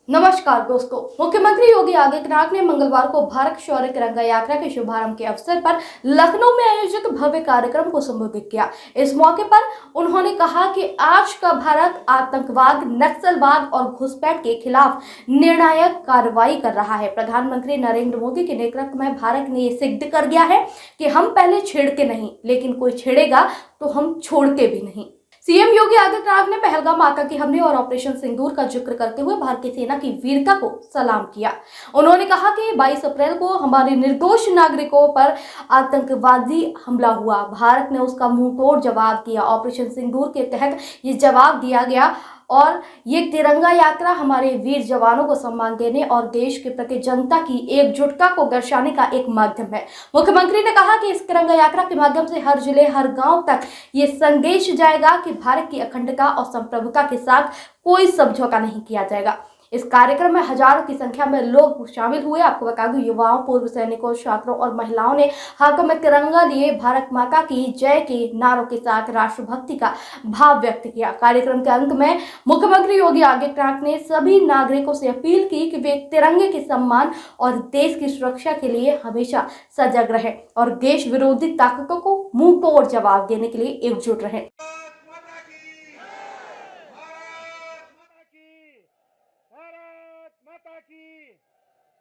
नमस्कार दोस्तों। मुख्यमंत्री योगी आदित्यनाथ ने मंगलवार को भारत शौर्य तिरंगा यात्रा के शुभारंभ के अवसर पर लखनऊ में आयोजित भव्य कार्यक्रम को संबोधित किया। इस मौके पर उन्होंने कहा कि आज का भारत आतंकवाद, नक्सलवाद और घुसपैठ के खिलाफ निर्णायक कार्रवाई कर रहा है। प्रधानमंत्री नरेंद्र मोदी के नेतृत्व में भारत ने ये सिद्ध कर दिया है कि हम पहले छेड़ते नहीं, लेकिन कोई छेड़ेगा तो हम छोड़ते भी नहीं। सीएम योगी आदित्यनाथ ने पहलगाम आतंकी हमले और ऑपरेशन सिंदूर का जिक्र करते हुए भारतीय सेना की वीरता को सलाम किया। उन्होंने कहा कि 22 अप्रैल को हमारे निर्दोष नागरिकों पर आतंकवादी हमला हुआ, भारत ने उसका मुंहतोड़ जवाब दिया। ऑपरेशन सिंदूर के तहत ये जवाब दिया गया और ये तिरंगा यात्रा हमारे वीर जवानों को सम्मान देने और देश के प्रति जनता की एकजुटता को दर्शाने का एक माध्यम है। मुख्यमंत्री ने कहा कि इस तिरंगा यात्रा के माध्यम से हर जिले, हर गांव तक ये संदेश जाएगा कि भारत की अखंडता और संप्रभुता के साथ कोई समझौता नहीं किया जाएगा। इस कार्यक्रम में हजारों की संख्या में लोग शामिल हुए। आपको बता दूं, युवाओं, पूर्व सैनिकों, छात्रों और महिलाओं ने हाथों में तिरंगा लिए भारत माता की जय के नारों के साथ राष्ट्रभक्ति का भाव व्यक्त किया। कार्यक्रम के अंत में मुख्यमंत्री योगी आदित्यनाथ ने सभी नागरिकों से अपील की कि वे तिरंगे के सम्मान और देश की सुरक्षा के लिए हमेशा सजग रहे और देश विरोधी ताकतों को मुंह तोड़ जवाब देने के लिए एकजुट रहे।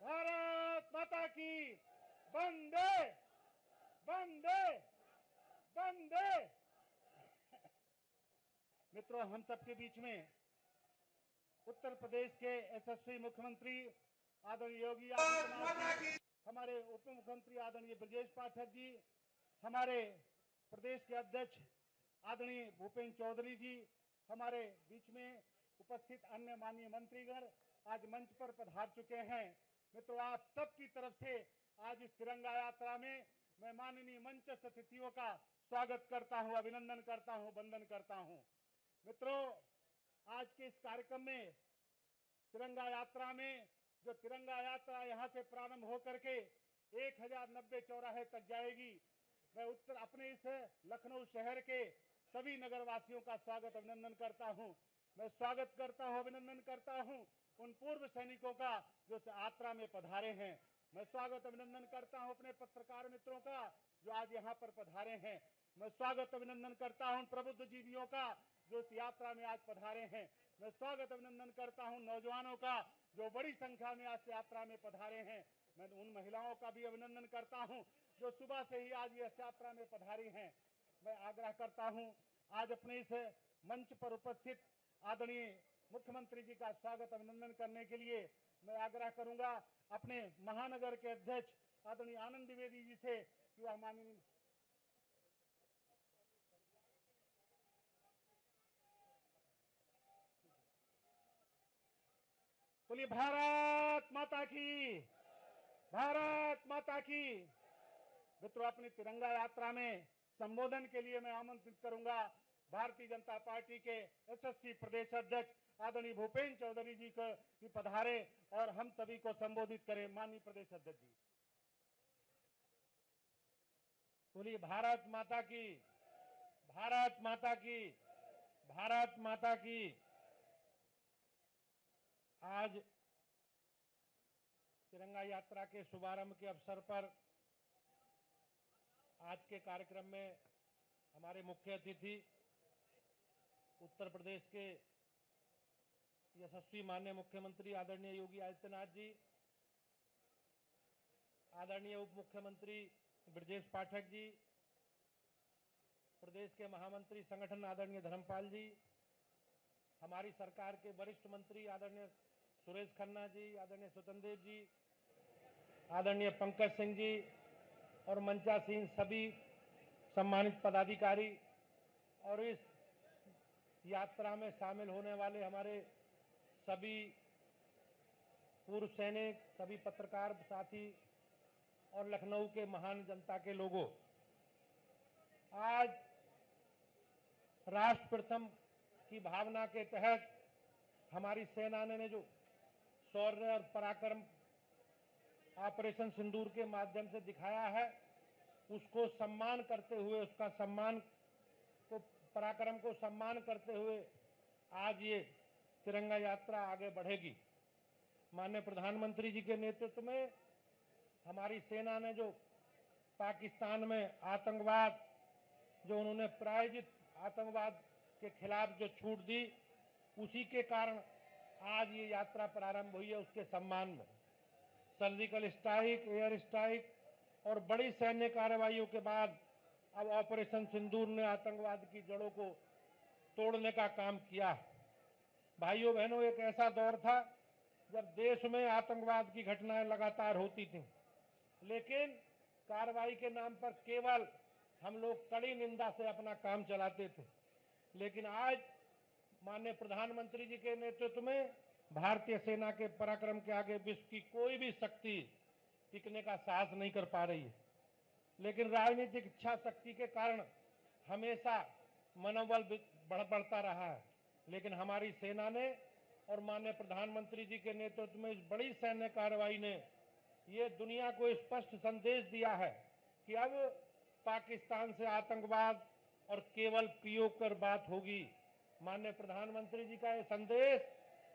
भारत माता की वंदे वंदे वंदे। मित्रों, हम सबके बीच में उत्तर प्रदेश के यशस्वी मुख्यमंत्री आदरणीय योगी आदित्यनाथ जी, हमारे उप मुख्यमंत्री आदरणीय ब्रजेश पाठक जी, हमारे प्रदेश के अध्यक्ष आदरणीय भूपेंद्र चौधरी जी, हमारे बीच में उपस्थित अन्य माननीय मंत्रीगण आज मंच पर पधार चुके हैं। मित्रों, आप सबकी तरफ से आज इस तिरंगा यात्रा में मैं माननीय मंचस्थ अतिथियों का स्वागत करता हूं, अभिनंदन करता हूं, वंदन करता हूं। मित्रों, आज के इस कार्यक्रम में तिरंगा यात्रा में जो तिरंगा यात्रा यहां से प्रारंभ होकर के 1090 चौराहे तक जाएगी, मैं अपने इस लखनऊ शहर के सभी नगरवासियों का स्वागत अभिनंदन करता हूं। मैं स्वागत करता हूं, अभिनंदन करता हूं उन पूर्व सैनिकों का जो यात्रा में पधारे हैं। मैं स्वागत अभिनंदन करता हूं अपने पत्रकार मित्रों का जो आज यहां पर पधारे हैं। मैं स्वागत अभिनंदन करता हूं प्रबुद्ध जीवियों का जो इस यात्रा में आज पधारे हैं। मैं स्वागत अभिनंदन करता हूं नौजवानों का जो बड़ी संख्या में आज यात्रा में पधारे हैं। मैं उन महिलाओं का भी अभिनंदन करता हूं जो सुबह से ही आज इस यात्रा में पधारी हैं। मैं आग्रह करता हूं आज अपने इस मंच पर उपस्थित आदरणीय मुख्यमंत्री जी का स्वागत अभिनंदन करने के लिए मैं आग्रह करूंगा अपने महानगर के अध्यक्ष आदरणीय आनंद द्विवेदी जी से कि वह माननीय बोलिए भारत माता की, भारत माता की। मित्रों, अपनी तिरंगा यात्रा में संबोधन के लिए मैं आमंत्रित करूंगा भारतीय जनता पार्टी के यशस्वी प्रदेश अध्यक्ष आदरणीय भूपेंद्र चौधरी जी को भी पधारे और हम सभी को संबोधित करें। माननीय प्रदेश अध्यक्ष जी, बोलिए भारत माता की, भारत माता की, भारत माता की। आज तिरंगा यात्रा के शुभारंभ के अवसर पर आज के कार्यक्रम में हमारे मुख्य अतिथि उत्तर प्रदेश के यशस्वी माननीय मुख्यमंत्री आदरणीय योगी आदित्यनाथ जी, आदरणीय उप मुख्यमंत्री ब्रजेश पाठक जी, प्रदेश के महामंत्री संगठन आदरणीय धर्मपाल जी, हमारी सरकार के वरिष्ठ मंत्री आदरणीय सुरेश खन्ना जी, आदरणीय स्वतंत्र देव जी, आदरणीय पंकज सिंह जी और मंचासीन सभी सम्मानित पदाधिकारी और इस यात्रा में शामिल होने वाले हमारे सभी पूर्व सैनिक, सभी पत्रकार साथी और लखनऊ के महान जनता के लोगों, आज राष्ट्र प्रथम की भावना के तहत हमारी सेना ने जो शौर्य और पराक्रम ऑपरेशन सिंदूर के माध्यम से दिखाया है, उसको सम्मान करते हुए, उसका सम्मान को, पराक्रम को सम्मान करते हुए आज ये तिरंगा यात्रा आगे बढ़ेगी। माननीय प्रधानमंत्री जी के नेतृत्व में हमारी सेना ने जो पाकिस्तान में आतंकवाद जो उन्होंने प्रायोजित आतंकवाद के खिलाफ जो छूट दी, उसी के कारण आज ये यात्रा प्रारंभ हुई है। उसके सम्मान में सर्जिकल स्ट्राइक, एयर स्ट्राइक और बड़ी सैन्य कार्रवाइयों के बाद अब ऑपरेशन सिंदूर ने आतंकवाद की जड़ों को तोड़ने का काम किया है। भाइयों बहनों, एक ऐसा दौर था जब देश में आतंकवाद की घटनाएं लगातार होती थीं, लेकिन कार्रवाई के नाम पर केवल हम लोग कड़ी निंदा से अपना काम चलाते थे। लेकिन आज माननीय प्रधानमंत्री जी के नेतृत्व में भारतीय सेना के पराक्रम के आगे विश्व की कोई भी शक्ति टिकने का साहस नहीं कर पा रही है। लेकिन राजनीतिक इच्छा शक्ति के कारण हमेशा मनोबल बढ़ता रहा है। लेकिन हमारी सेना ने और माननीय प्रधानमंत्री जी के नेतृत्व में इस बड़ी सैन्य कार्रवाई ने ये दुनिया को स्पष्ट संदेश दिया है कि अब पाकिस्तान से आतंकवाद और केवल पीओके पर बात होगी। माननीय प्रधानमंत्री जी का ये संदेश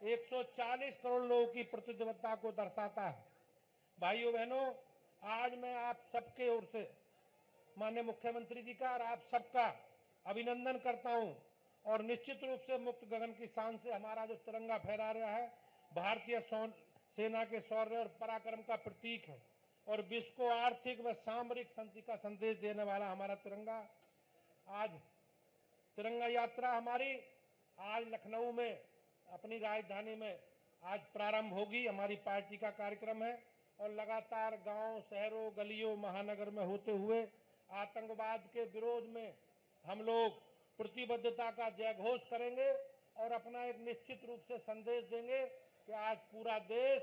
140 करोड़ लोगों की प्रतिबद्धता को दर्शाता है। भाइयों बहनों, आज मैं आप सबके ओर से माननीय मुख्यमंत्री जी का और आप सबका अभिनंदन करता हूं और निश्चित रूप से मुक्त गगन की शान से हमारा जो तिरंगा फहरा रहा है भारतीय सेना के शौर्य और पराक्रम का प्रतीक है और विश्व को आर्थिक व सामरिक शांति का संदेश देने वाला हमारा तिरंगा। आज तिरंगा यात्रा हमारी आज लखनऊ में अपनी राजधानी में आज प्रारंभ होगी। हमारी पार्टी का कार्यक्रम है और लगातार गांव, शहरों, गलियों, महानगर में होते हुए आतंकवाद के विरोध में हम लोग प्रतिबद्धता का जयघोष करेंगे और अपना एक निश्चित रूप से संदेश देंगे कि आज पूरा देश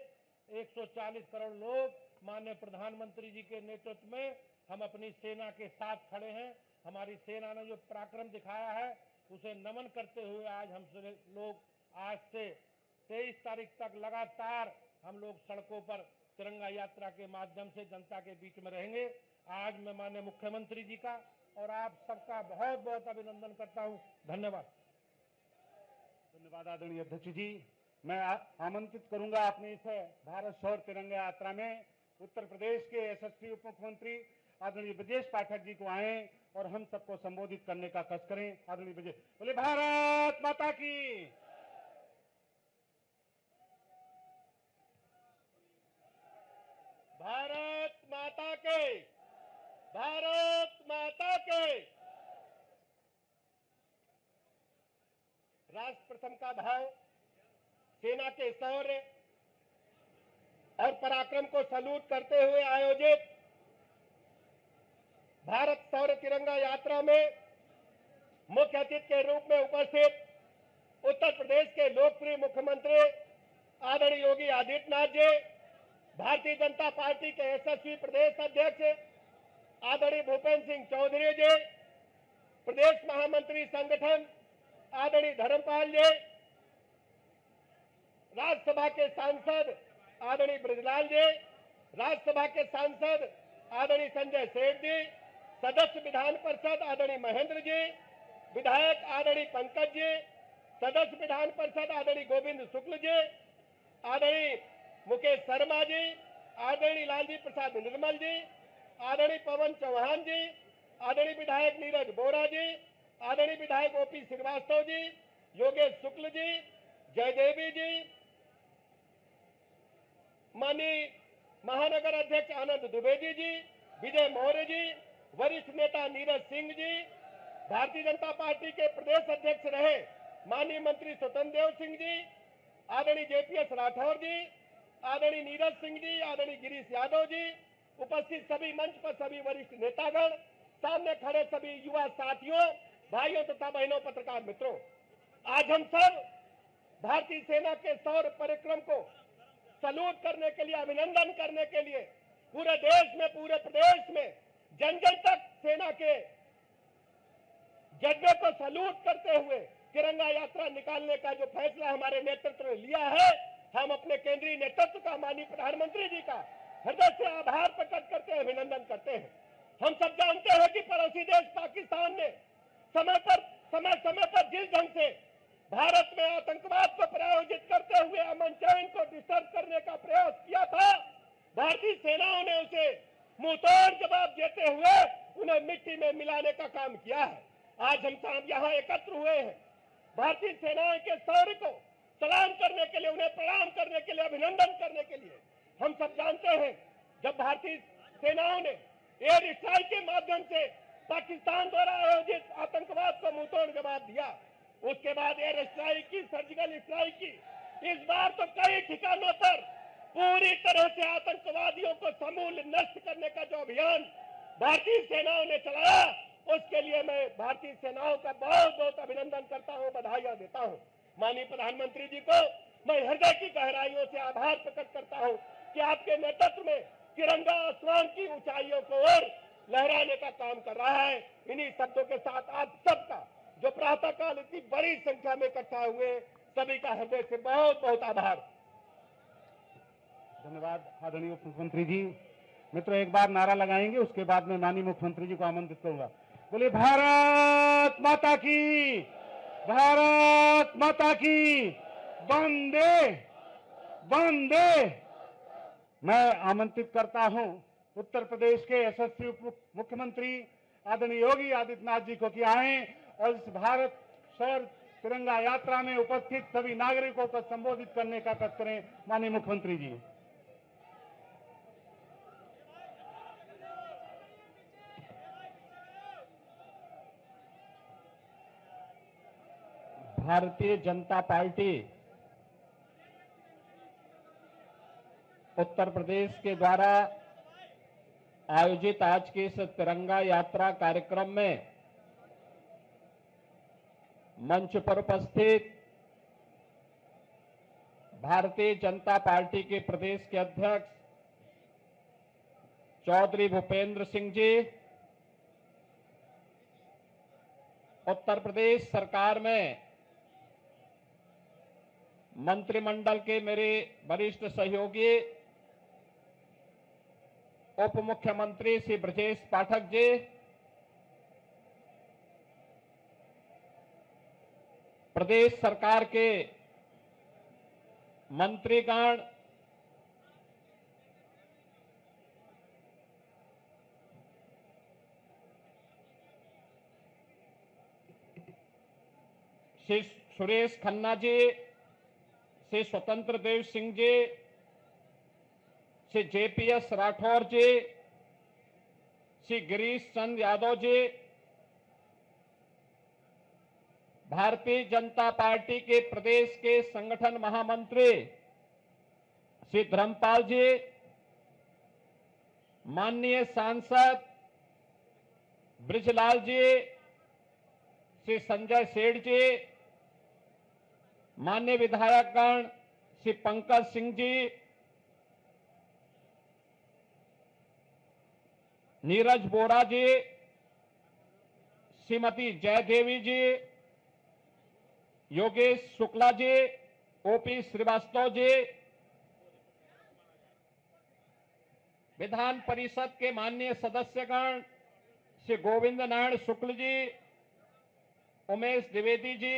140 करोड़ लोग माननीय प्रधानमंत्री जी के नेतृत्व में हम अपनी सेना के साथ खड़े हैं। हमारी सेना ने जो पराक्रम दिखाया है उसे नमन करते हुए आज हम लोग आज से 23 तारीख तक लगातार हम लोग सड़कों पर तिरंगा यात्रा के माध्यम से जनता के बीच में रहेंगे। आज मैं माननीय मुख्यमंत्री जी का और आप सबका बहुत बहुत अभिनंदन करता हूं। धन्यवाद। धन्यवाद आदरणीय अध्यक्ष जी। मैं आमंत्रित करूंगा अपनी इस भारत शौर्य तिरंगा यात्रा में उत्तर प्रदेश के यशस्वी उप मुख्यमंत्री आदरणीय ब्रजेश पाठक जी को आए और हम सबको संबोधित करने का कष्ट करें। आदरणीय ब्रजेश, बोले भारत माता की। भारत माता के, भारत माता के। राष्ट्र प्रथम का भाव, सेना के शौर्य और पराक्रम को सैल्यूट करते हुए आयोजित भारत शौर्य तिरंगा यात्रा में मुख्य अतिथि के रूप में उपस्थित उत्तर प्रदेश के लोकप्रिय मुख्यमंत्री आदरणीय योगी आदित्यनाथ जी, भारतीय जनता पार्टी के यशस्वी प्रदेश अध्यक्ष आदरणीय भूपेंद्र सिंह चौधरी जी, प्रदेश महामंत्री संगठन आदरणीय धर्मपाल जी, राज्यसभा के सांसद आदरणीय ब्रजलाल जी, राज्यसभा के सांसद आदरणीय संजय सेठ जी, सदस्य विधान परिषद आदरणीय महेंद्र जी, विधायक आदरणीय पंकज जी, सदस्य विधान परिषद आदरणीय गोविंद शुक्ल जी, आदरणीय मुकेश शर्मा जी, आदरणीय लालजी प्रसाद निर्मल जी, आदरणीय पवन चौहान जी, आदरणीय विधायक नीरज बोरा जी, आदरणीय विधायक ओपी श्रीवास्तव जी, योगेश शुक्ल जी, जयदेवी जी, माननीय महानगर अध्यक्ष आनंद द्विवेदी जी, विजय मौर्य जी, वरिष्ठ नेता नीरज सिंह जी, भारतीय जनता पार्टी के प्रदेश अध्यक्ष रहे माननीय मंत्री स्वतंत्र देव सिंह जी, आदरणीय जेपीएस राठौर जी, आदरणीय नीरज सिंह जी, आदरणीय गिरीश यादव जी, उपस्थित सभी मंच पर सभी वरिष्ठ नेतागण, सामने खड़े सभी युवा साथियों, भाइयों तथा बहनों, पत्रकार मित्रों, आज हम सब भारतीय सेना के शौर्य पराक्रम को सैल्यूट करने के लिए, अभिनंदन करने के लिए पूरे देश में, पूरे प्रदेश में जन जन तक सेना के जज्बे को सैल्यूट करते हुए तिरंगा यात्रा निकालने का जो फैसला हमारे नेतृत्व ने लिया है, हम अपने केंद्रीय नेतृत्व का, माननीय प्रधानमंत्री जी का हृदय से आभार प्रकट करते हैं, अभिनंदन करते हैं। हम सब जानते हैं कि पड़ोसी देश पाकिस्तान ने समय समय पर जिस ढंग से भारत में आतंकवाद को प्रायोजित करते हुए अमन चैन को डिस्टर्ब करने का प्रयास किया था, भारतीय सेनाओं ने उसे मुंहतोड़ जवाब देते हुए उन्हें मिट्टी में मिलाने का काम किया है। आज हम सब यहाँ एकत्र हुए हैं भारतीय सेनाओं के शौर्य को सलाम करने के लिए, उन्हें प्रणाम करने के लिए, अभिनंदन करने के लिए। हम सब जानते हैं जब भारतीय सेनाओं ने एयर स्ट्राइक के माध्यम से पाकिस्तान द्वारा आयोजित आतंकवाद को मुंहतोड़ जवाब दिया, उसके बाद एयर स्ट्राइक की, सर्जिकल स्ट्राइक की, इस बार तो कई ठिकानों पर पूरी तरह से आतंकवादियों को समूल नष्ट करने का जो अभियान भारतीय सेनाओं ने चलाया, उसके लिए मैं भारतीय सेनाओं का बहुत बहुत अभिनंदन करता हूं, बधाइयां देता हूं। माननीय प्रधानमंत्री जी को मैं हृदय की गहराइयों से आभार प्रकट करता हूं कि आपके नेतृत्व में तिरंगा आसमान की ऊंचाइयों को और लहराने का काम कर रहा है। इन्हीं शब्दों के साथ आप सबका जो प्रातःकाल इतनी बड़ी संख्या में इकट्ठा हुए, सभी का हृदय से बहुत बहुत आभार। धन्यवाद आदरणीय उप मुख्यमंत्री जी। मित्रों, एक बार नारा लगाएंगे, उसके बाद मैं माननीय मुख्यमंत्री जी को आमंत्रित करूंगा। बोले भारत माता की, भारत माता की, वंदे वंदे। मैं आमंत्रित करता हूं उत्तर प्रदेश के यशस्वी उप मुख्यमंत्री आदरणीय योगी आदित्यनाथ जी को कि आए और इस भारत शौर्य तिरंगा यात्रा में उपस्थित सभी नागरिकों को संबोधित करने का कष्ट करें। माननीय मुख्यमंत्री जी। भारतीय जनता पार्टी उत्तर प्रदेश के द्वारा आयोजित आज के इस तिरंगा यात्रा कार्यक्रम में मंच पर उपस्थित भारतीय जनता पार्टी के प्रदेश के अध्यक्ष चौधरी भूपेंद्र सिंह जी, उत्तर प्रदेश सरकार में मंत्रिमंडल के मेरे वरिष्ठ सहयोगी उप मुख्यमंत्री श्री ब्रजेश पाठक जी, प्रदेश सरकार के मंत्रीगण, श्री सुरेश खन्ना जी, श्री स्वतंत्र देव सिंह जी, श्री जेपीएस राठौर जी, श्री गिरीश चंद यादव जी, भारतीय जनता पार्टी के प्रदेश के संगठन महामंत्री श्री धर्मपाल जी, माननीय सांसद ब्रिजलाल जी, श्री संजय सेठ जी, माननीय विधायकगण श्री पंकज सिंह जी, नीरज बोरा जी, श्रीमती जयदेवी जी, योगेश शुक्ला जी, ओपी श्रीवास्तव जी, विधान परिषद के माननीय सदस्यगण श्री गोविंद नारायण शुक्ल जी, उमेश द्विवेदी जी,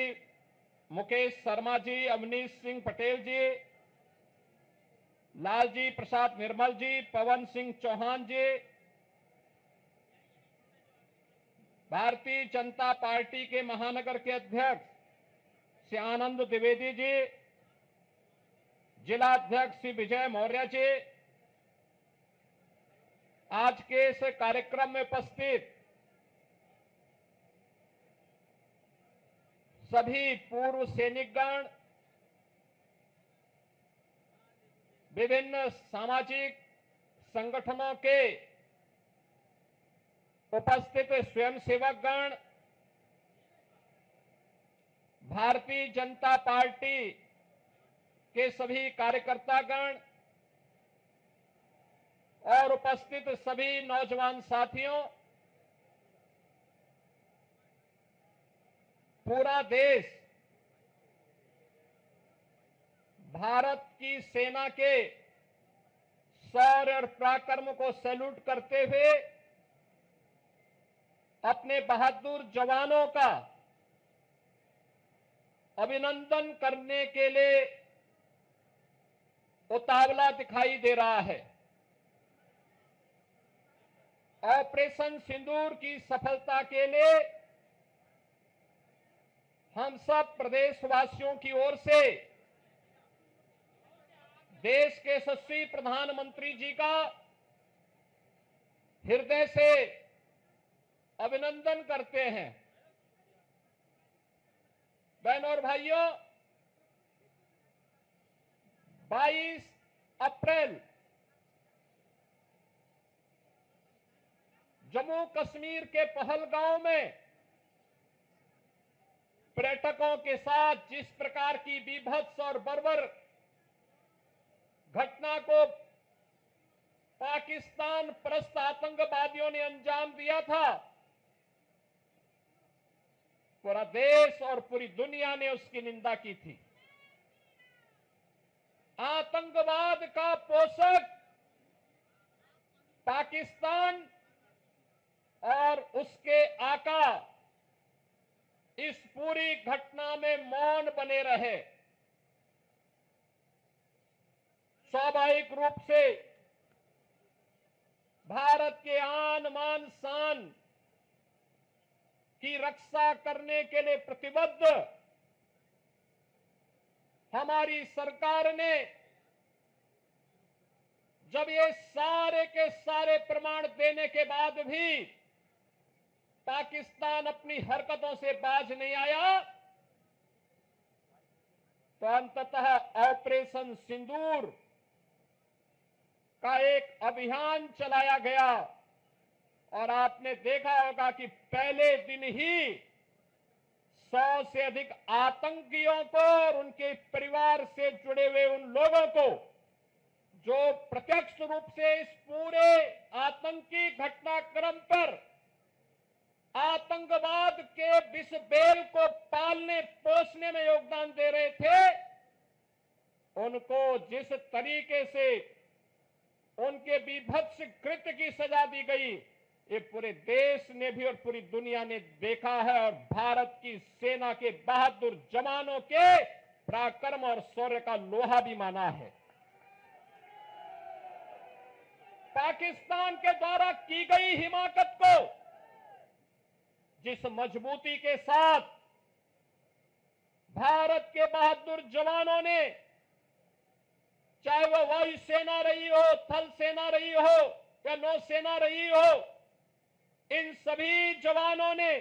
मुकेश शर्मा जी, अवनीश सिंह पटेल जी, लालजी प्रसाद निर्मल जी, पवन सिंह चौहान जी, भारतीय जनता पार्टी के महानगर के अध्यक्ष श्री आनंद द्विवेदी जी, जिला अध्यक्ष श्री विजय मौर्य जी, आज के इस कार्यक्रम में उपस्थित सभी पूर्व सैनिकगण, विभिन्न सामाजिक संगठनों के उपस्थित स्वयंसेवकगण, भारतीय जनता पार्टी के सभी कार्यकर्तागण और उपस्थित सभी नौजवान साथियों, पूरा देश भारत की सेना के शौर्य और पराक्रम को सैल्यूट करते हुए अपने बहादुर जवानों का अभिनंदन करने के लिए उतावला दिखाई दे रहा है। ऑपरेशन सिंदूर की सफलता के लिए हम सब प्रदेशवासियों की ओर से देश के यशस्वी प्रधानमंत्री जी का हृदय से अभिनंदन करते हैं। बहनों और भाइयों, 22 अप्रैल जम्मू कश्मीर के पहलगांव में पर्यटकों के साथ जिस प्रकार की बीभत्स और बर्बर घटना को पाकिस्तान परस्त आतंकवादियों ने अंजाम दिया था, पूरा देश और पूरी दुनिया ने उसकी निंदा की थी। आतंकवाद का पोषक पाकिस्तान और उसके आका इस पूरी घटना में मौन बने रहे। स्वाभाविक रूप से भारत के आन मान शान की रक्षा करने के लिए प्रतिबद्ध हमारी सरकार ने जब ये सारे के सारे प्रमाण देने के बाद भी पाकिस्तान अपनी हरकतों से बाज नहीं आया, तो अंततः ऑपरेशन सिंदूर का एक अभियान चलाया गया और आपने देखा होगा कि पहले दिन ही 100 से अधिक आतंकियों को और उनके परिवार से जुड़े हुए उन लोगों को जो प्रत्यक्ष रूप से इस पूरे आतंकी घटनाक्रम पर आतंकवाद के विष बेल को पालने पोषने में योगदान दे रहे थे, उनको जिस तरीके से उनके बीभत्स कृत्य की सजा दी गई, ये पूरे देश ने भी और पूरी दुनिया ने देखा है और भारत की सेना के बहादुर जवानों के पराक्रम और शौर्य का लोहा भी माना है। पाकिस्तान के द्वारा की गई हिमाकत को जिस मजबूती के साथ भारत के बहादुर जवानों ने, चाहे वह वायुसेना रही हो, थल सेना रही हो या नौसेना रही हो, इन सभी जवानों ने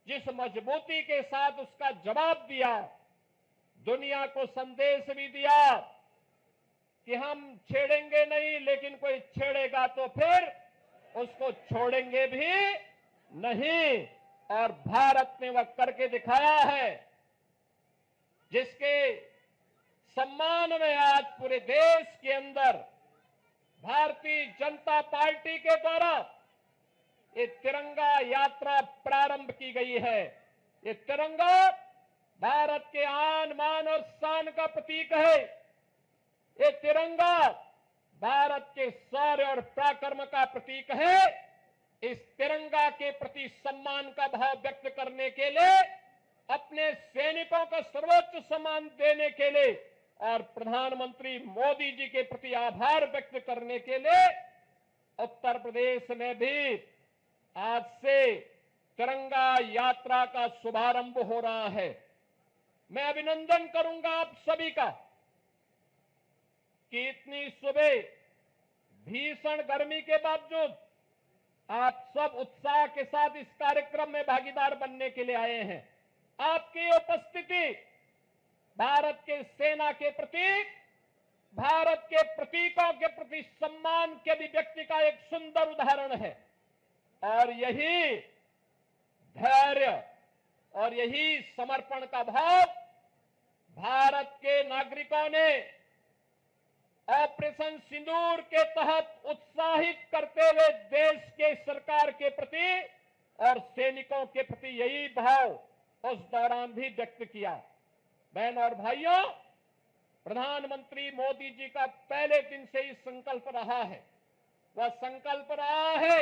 जिस मजबूती के साथ उसका जवाब दिया, दुनिया को संदेश भी दिया कि हम छेड़ेंगे नहीं, लेकिन कोई छेड़ेगा तो फिर उसको छोड़ेंगे भी नहीं। और भारत ने वह करके दिखाया है, जिसके सम्मान में आज पूरे देश के अंदर भारतीय जनता पार्टी के द्वारा ये तिरंगा यात्रा प्रारंभ की गई है। ये तिरंगा भारत के आन मान और शान का प्रतीक है। ये तिरंगा भारत के शौर्य और पराक्रम का प्रतीक है। इस तिरंगा के प्रति सम्मान का भाव व्यक्त करने के लिए, अपने सैनिकों को सर्वोच्च सम्मान देने के लिए और प्रधानमंत्री मोदी जी के प्रति आभार व्यक्त करने के लिए उत्तर प्रदेश में भी आज से तिरंगा यात्रा का शुभारंभ हो रहा है। मैं अभिनंदन करूंगा आप सभी का कि इतनी सुबह भीषण गर्मी के बावजूद आप सब उत्साह के साथ इस कार्यक्रम में भागीदार बनने के लिए आए हैं। आपकी उपस्थिति भारत के सेना के प्रति, भारत के प्रतीकों के प्रति सम्मान के अभिव्यक्ति का एक सुंदर उदाहरण है। और यही धैर्य और यही समर्पण का भाव भारत के नागरिकों ने ऑपरेशन सिंदूर के तहत उत्साहित करते हुए देश के सरकार के प्रति और सैनिकों के प्रति यही भाव उस दौरान भी व्यक्त किया। बहन और भाइयों, प्रधानमंत्री मोदी जी का पहले दिन से ही संकल्प रहा है, वह संकल्प रहा है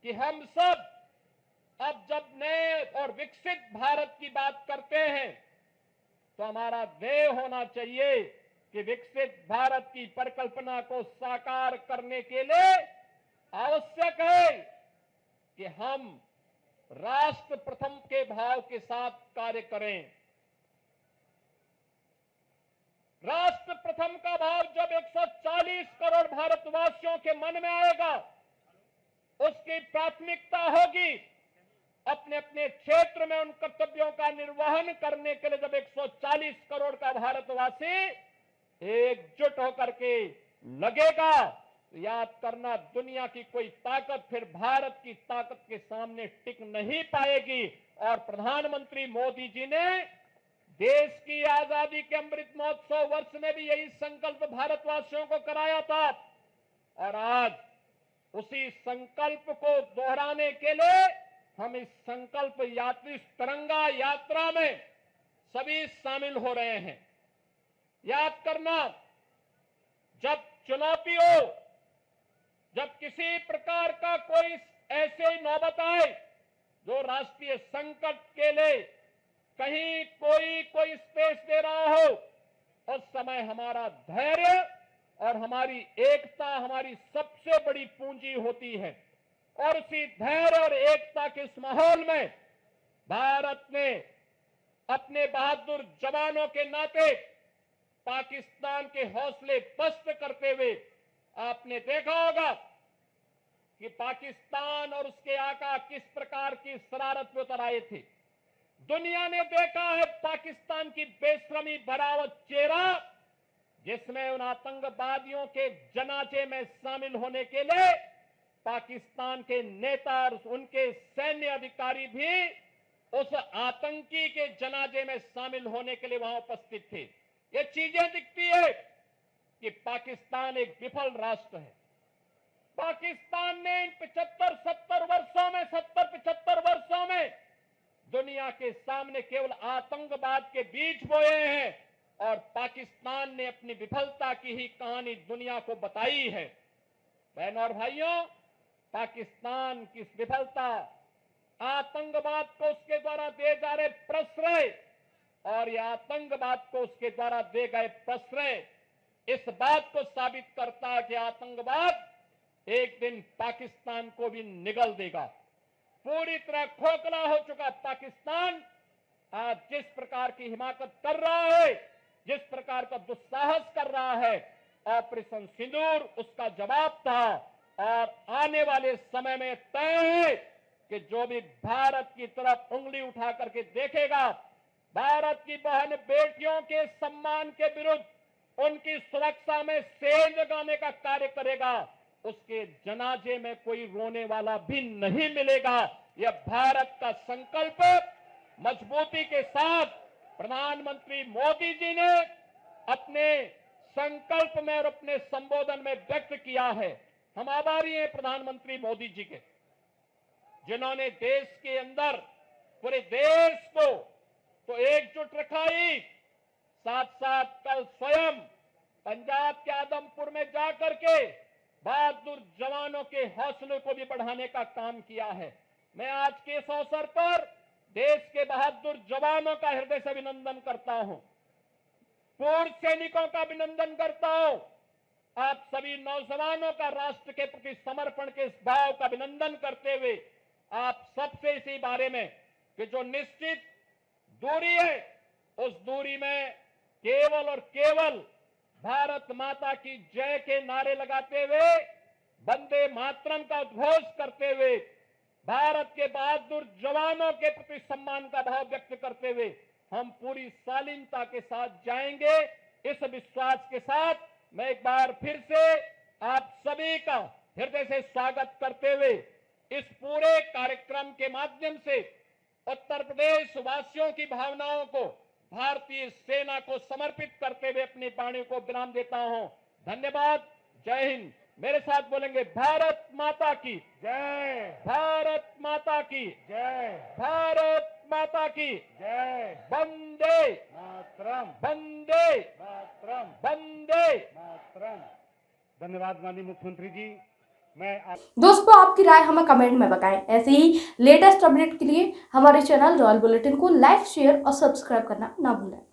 कि हम सब अब जब नए और विकसित भारत की बात करते हैं तो हमारा ध्येय होना चाहिए कि विकसित भारत की परिकल्पना को साकार करने के लिए आवश्यक है कि हम राष्ट्र प्रथम के भाव के साथ कार्य करें। राष्ट्र प्रथम का भाव जब 140 करोड़ भारतवासियों के मन में आएगा, उसकी प्राथमिकता होगी अपने अपने क्षेत्र में उन कर्तव्यों का निर्वहन करने के लिए। जब 140 करोड़ का भारतवासी एकजुट होकर के लगेगा, तो याद करना दुनिया की कोई ताकत फिर भारत की ताकत के सामने टिक नहीं पाएगी। और प्रधानमंत्री मोदी जी ने देश की आजादी के अमृत महोत्सव वर्ष में भी यही संकल्प भारतवासियों को कराया था, और आज उसी संकल्प को दोहराने के लिए हम इस संकल्प यात्री तिरंगा यात्रा में सभी शामिल हो रहे हैं। याद करना, जब चुनौती हो, जब किसी प्रकार का कोई ऐसे नौबत आए जो राष्ट्रीय संकट के लिए कहीं कोई स्पेस दे रहा हो, उस समय हमारा धैर्य और हमारी एकता हमारी सबसे बड़ी पूंजी होती है। और उसी धैर्य और एकता के इस माहौल में भारत ने अपने बहादुर जवानों के नाते पाकिस्तान के हौसले पस्त करते हुए, आपने देखा होगा कि पाकिस्तान और उसके आका किस प्रकार की शरारत में उतर आए थे। दुनिया ने देखा है पाकिस्तान की बेशर्मी भरा चेहरा, जिसमें उन आतंकवादियों के जनाजे में शामिल होने के लिए पाकिस्तान के नेता और उनके सैन्य अधिकारी भी उस आतंकी के जनाजे में शामिल होने के लिए वहां उपस्थित थे। ये चीजें दिखती है कि पाकिस्तान एक विफल राष्ट्र है। पाकिस्तान ने इन 75 वर्षों में दुनिया के सामने केवल आतंकवाद के बीज बोए हैं, और पाकिस्तान ने अपनी विफलता की ही कहानी दुनिया को बताई है। बहनों और भाइयों, पाकिस्तान की विफलता, आतंकवाद को उसके द्वारा दिए जा रहे प्रश्रय और यह आतंकवाद को उसके द्वारा दिए गए प्रश्रय इस बात को साबित करता है कि आतंकवाद एक दिन पाकिस्तान को भी निगल देगा। पूरी तरह खोखला हो चुका पाकिस्तान आज जिस प्रकार की हिमाकत कर रहा है, जिस प्रकार का दुस्साहस कर रहा है, ऑपरेशन सिंदूर उसका जवाब था। और आने वाले समय में तय है कि जो भी भारत की तरफ उंगली उठा करके देखेगा, भारत की बहन बेटियों के सम्मान के विरुद्ध उनकी सुरक्षा में सेंध लगाने का कार्य करेगा, उसके जनाजे में कोई रोने वाला भी नहीं मिलेगा। यह भारत का संकल्प मजबूती के साथ प्रधानमंत्री मोदी जी ने अपने संकल्प में और अपने संबोधन में व्यक्त किया है। हम आभारी हैं प्रधानमंत्री मोदी जी के, जिन्होंने देश के अंदर पूरे देश को तो एकजुट रखा ही, साथ साथ कल स्वयं पंजाब के आदमपुर में जाकर के बहादुर जवानों के हौसले को भी बढ़ाने का काम किया है। मैं आज के इस अवसर पर देश के बहादुर जवानों का हृदय से अभिनंदन करता हूं, पूर्व सैनिकों का अभिनंदन करता हूं। आप सभी नौजवानों का राष्ट्र के प्रति समर्पण के इस भाव का अभिनंदन करते हुए आप सबसे इसी बारे में कि जो निश्चित दूरी है, उस दूरी में केवल और केवल भारत माता की जय के नारे लगाते हुए, वंदे मातरम का उद्घोष करते हुए, भारत के बहादुर जवानों के प्रति सम्मान का भाव व्यक्त करते हुए हम पूरी शालीनता के साथ जाएंगे। इस विश्वास के साथ मैं एक बार फिर से आप सभी का हृदय से स्वागत करते हुए इस पूरे कार्यक्रम के माध्यम से उत्तर प्रदेश वासियों की भावनाओं को भारतीय सेना को समर्पित करते हुए अपनी वाणी को विराम देता हूं। धन्यवाद। जय हिंद। मेरे साथ बोलेंगे भारत माता की जय, भारत माता की जय, भारत माता की जय, वंदे मातरम, वंदे मातरम, वंदे। मातरम। धन्यवाद माननीय मुख्यमंत्री जी। मैं दोस्तों आपकी राय हमें कमेंट में बताएं। ऐसे ही लेटेस्ट अपडेट के लिए हमारे चैनल रॉयल बुलेटिन को लाइक, शेयर और सब्सक्राइब करना ना भूलें।